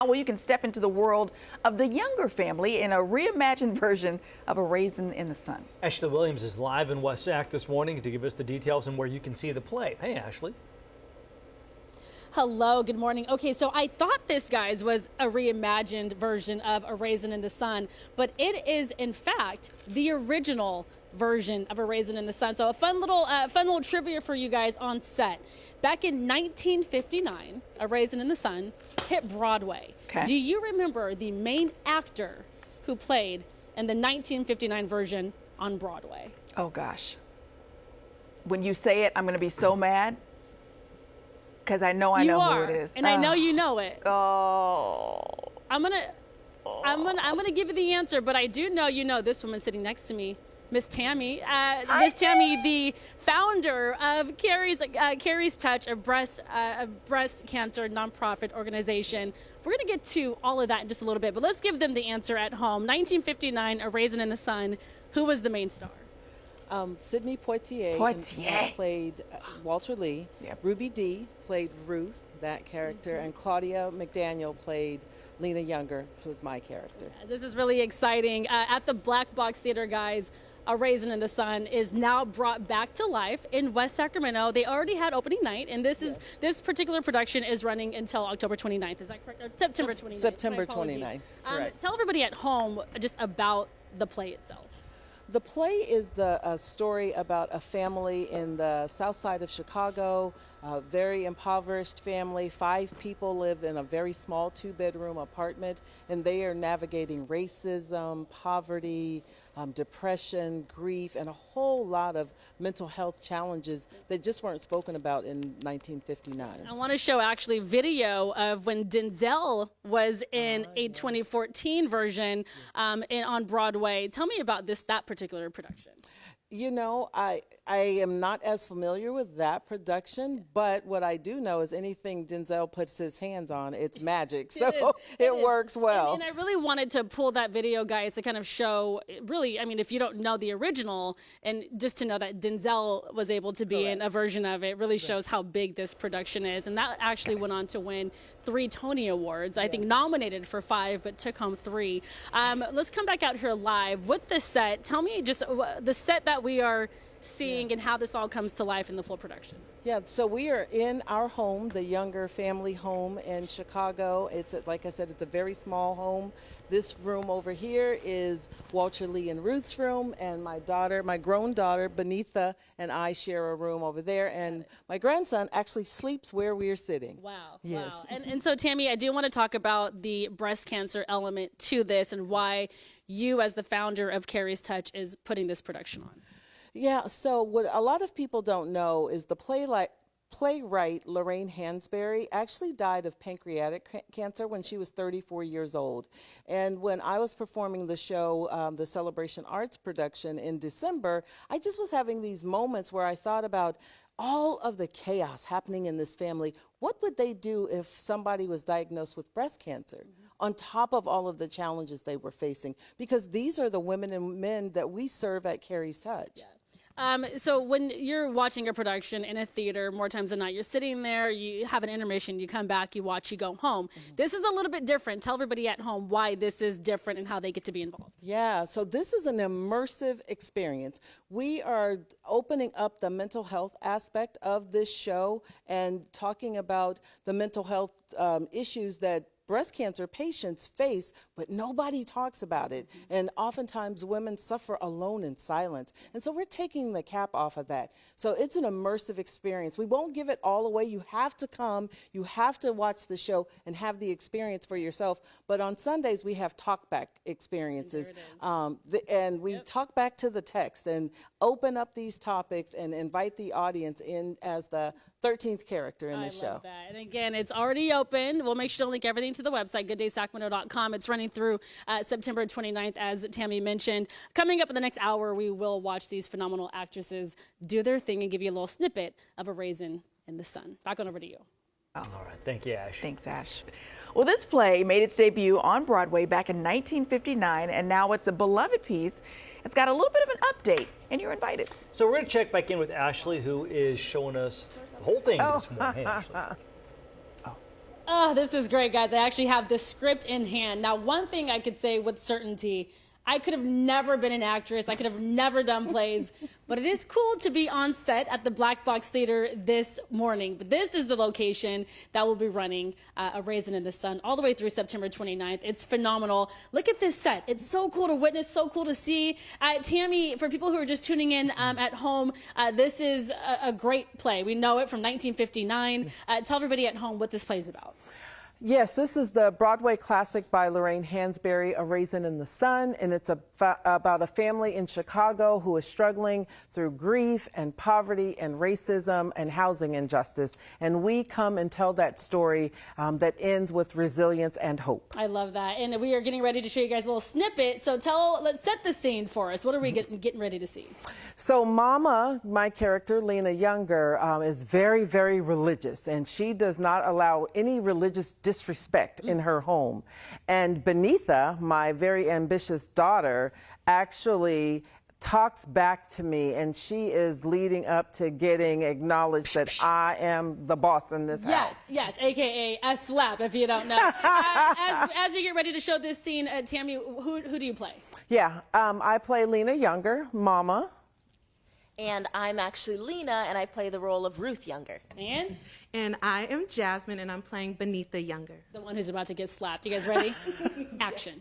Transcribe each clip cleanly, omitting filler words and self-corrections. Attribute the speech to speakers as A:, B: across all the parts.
A: well, you can step into the world of the younger family in a reimagined version of A Raisin in the Sun.
B: Ashley Williams is live in West Sac this morning to give us the details and where you can see the play. Hey, Ashley.
C: Hello, good morning. Okay, so I thought this, guys, was a reimagined version of A Raisin in the Sun, but it is, in fact, the original version of A Raisin in the Sun. So a fun little trivia for you guys on set. Back in 1959, A Raisin in the Sun hit Broadway.
A: Okay.
C: Do you remember the main actor who played in the 1959 version on Broadway?
A: Oh, gosh. When you say it, I'm going to be so mad. Because I know who it is.
C: And I know you know it.
A: Oh.
C: I'm gonna give you the answer, but I do know you know this woman sitting next to me, Miss Tammy. Miss Tammy, the founder of Carrie's Touch, a breast cancer nonprofit organization. We're gonna get to all of that in just a little bit, but let's give them the answer at home. 1959, A Raisin in the Sun. Who was the main star?
D: Sidney Poitier played Walter Lee.
A: Yep.
D: Ruby Dee played Ruth, that character, and Claudia McDaniel played Lena Younger, who's my character.
C: This is really exciting. At the Black Box Theater, guys, A Raisin in the Sun is now brought back to life in West Sacramento. They already had opening night, and this particular production is running until October 29th. Is that correct? Or September 29th.
D: September 29th, correct.
C: Tell everybody at home just about the play itself.
D: The play is a story about a family in the south side of Chicago, a very impoverished family. 5 people live in a very small 2-bedroom apartment, and they are navigating racism, poverty, depression, grief, and a whole lot of mental health challenges that just weren't spoken about in 1959.
C: I want to show actually video of when Denzel was in a 2014 version on Broadway. Tell me about that particular production.
D: You know, I am not as familiar with that production, but what I do know is anything Denzel puts his hands on, it's magic. So it works well.
C: And I really wanted to pull that video, guys, to kind of show, really, I mean, if you don't know the original, and just to know that Denzel was able to be in a version of it, really shows how big this production is. And that actually went on to win 3 Tony Awards, I think nominated for 5, but took home 3. Let's come back out here live with the set. Tell me just the set that we are seeing and how this all comes to life in the full production.
D: Yeah, so we are in our home, the Younger family home in Chicago. Like I said, it's a very small home. This room over here is Walter Lee and Ruth's room, and my grown daughter, Benitha, and I share a room over there, and my grandson actually sleeps where we are sitting.
C: Wow,
D: yes.
C: Wow. And so, Tammy, I do want to talk about the breast cancer element to this and why you, as the founder of Carrie's Touch, is putting this production on.
D: Yeah, so what a lot of people don't know is the playwright Lorraine Hansberry actually died of pancreatic cancer when she was 34 years old. And when I was performing the show, the Celebration Arts production in December, I just was having these moments where I thought about all of the chaos happening in this family. What would they do if somebody was diagnosed with breast cancer? On top of all of the challenges they were facing, because these are the women and men that we serve at Carrie's Touch.
C: Yeah. So when you're watching a production in a theater, more times than not, you're sitting there, you have an intermission, you come back, you watch, you go home. This is a little bit different. Tell everybody at home why this is different and how they get to be involved.
D: Yeah, so this is an immersive experience. We are opening up the mental health aspect of this show and talking about the mental health issues that breast cancer patients face, but nobody talks about it. And oftentimes women suffer alone in silence. And so we're taking the cap off of that. So it's an immersive experience. We won't give it all away. You have to come, you have to watch the show and have the experience for yourself. But on Sundays, we have talk back experiences. And we talk back to the text and open up these topics and invite the audience in as the 13th character in the show.
C: I love that. And again, it's already open. We'll make sure to link everything to the website, gooddaysacramento.com. It's running through September 29th, as Tammy mentioned. Coming up in the next hour, we will watch these phenomenal actresses do their thing and give you a little snippet of A Raisin in the Sun. Back on over to you.
B: All right. Thank you, Ash.
A: Thanks, Ash. Well, this play made its debut on Broadway back in 1959, and now it's a beloved piece. It's got a little bit of an update, and you're invited.
B: So we're going to check back in with Ashley, who is showing us the whole thing this morning. Hey, Ashley.
C: Oh, this is great, guys. I actually have the script in hand. Now, one thing I could say with certainty, I could have never been an actress. I could have never done plays, but it is cool to be on set at the Black Box Theater this morning. But this is the location that will be running A Raisin in the Sun all the way through September 29th. It's phenomenal. Look at this set. It's so cool to witness, so cool to see. Tammy, for people who are just tuning in at home, this is a great play. We know it from 1959. Tell everybody at home what this play is about.
D: Yes, this is the Broadway classic by Lorraine Hansberry, A Raisin in the Sun, and it's about a family in Chicago who is struggling through grief and poverty and racism and housing injustice. And we come and tell that story that ends with resilience and hope.
C: I love that. And we are getting ready to show you guys a little snippet. So let's set the scene for us. What are we getting ready to see?
D: So Mama, my character, Lena Younger, is very, very religious, and she does not allow any religious disrespect in her home. And Benitha, my very ambitious daughter, actually talks back to me, and she is leading up to getting acknowledged that I am the boss in this house.
C: Yes, AKA a slap, if you don't know. As you get ready to show this scene, Tammy, who do you play?
D: Yeah, I play Lena Younger, Mama.
E: And I'm actually Lena, and I play the role of Ruth Younger.
F: And I am Jasmine, and I'm playing Benitha Younger.
C: The one who's about to get slapped. You guys ready? Action.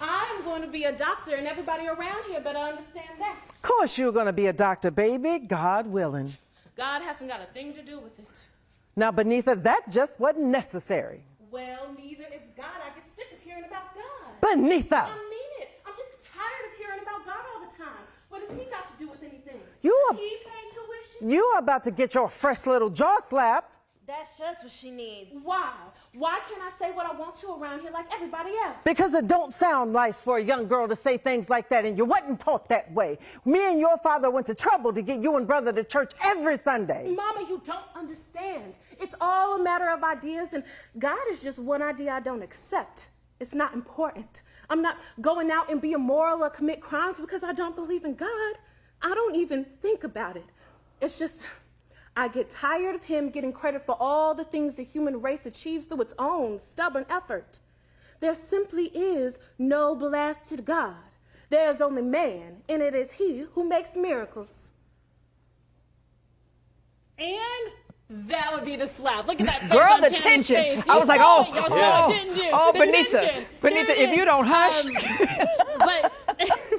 F: I'm going to be a doctor, and everybody around here better understand that.
D: Of course you're going to be a doctor, baby, God willing.
F: God hasn't got a thing to do with it.
D: Now, Benitha, that just wasn't necessary.
F: Well, neither is God. I get sick of hearing about God.
D: Benitha!
F: I mean it. I'm just tired of hearing about God all the time. What has he got to do with anything?
D: You
F: Does he pay tuition?
D: You are about to get your fresh little jaw slapped.
E: That's just what she needs.
F: Why? Why can't I say what I want to around here like everybody else?
D: Because it don't sound nice for a young girl to say things like that, and you wasn't taught that way. Me and your father went to trouble to get you and brother to church every Sunday.
F: Mama, you don't understand. It's all a matter of ideas, and God is just one idea I don't accept. It's not important. I'm not going out and be immoral or commit crimes because I don't believe in God. I don't even think about it. It's just, I get tired of him getting credit for all the things the human race achieves through its own stubborn effort. There simply is no blasted God. There is only man, and it is he who makes miracles.
C: And that would be the slap. Look at that face
A: Girl,
C: on
A: the
C: Tammy's
A: tension.
C: face.
A: I
C: You
A: was like,
C: saw
A: oh,
C: it. You saw it, didn't you?
A: oh,
C: The
A: Benitha,
C: tension.
A: Benitha,
C: Here it
A: if you
C: is.
A: don't hush.
C: But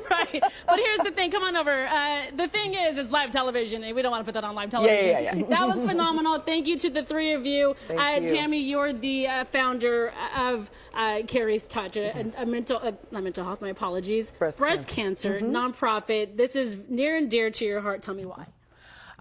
C: right. But here's the thing. Come on over. The thing is, it's live television, and we don't want to put that on live television.
A: Yeah.
C: That was phenomenal. Thank you to the three of you.
D: Thank you.
C: Tammy, you're the founder of Carrie's Touch, a not mental health. My apologies. Breast cancer nonprofit. This is near and dear to your heart. Tell me why.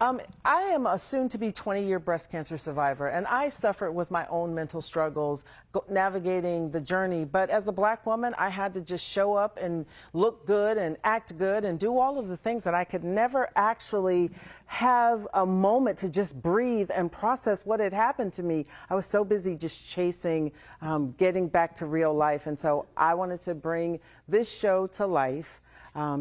D: I am a soon-to-be 20-year breast cancer survivor, and I suffered with my own mental struggles navigating the journey. But as a black woman, I had to just show up and look good and act good and do all of the things that I could never actually have a moment to just breathe and process what had happened to me. I was so busy just chasing getting back to real life, and so I wanted to bring this show to life.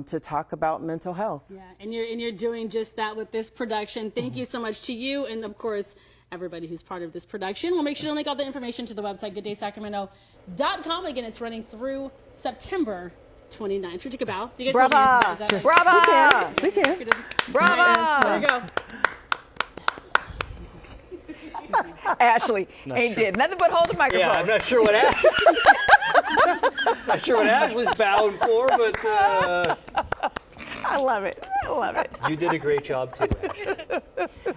D: To talk about mental health. Yeah,
C: and you're doing just that with this production. Thank you so much to you, and of course everybody who's part of this production. We'll make sure to link all the information to the website gooddaysacramento.com. Again, it's running through September 29th. Should we take a bow? Do you guys
A: Brava!
C: Is that right?
A: Brava!
D: We can.
A: Brava!
C: There you go.
A: Ashley ain't did nothing but hold the microphone.
B: Yeah, I'm not sure what not sure what Ashley's bowing for, but
A: I love it. I love it.
B: you did a great job too, Ashley.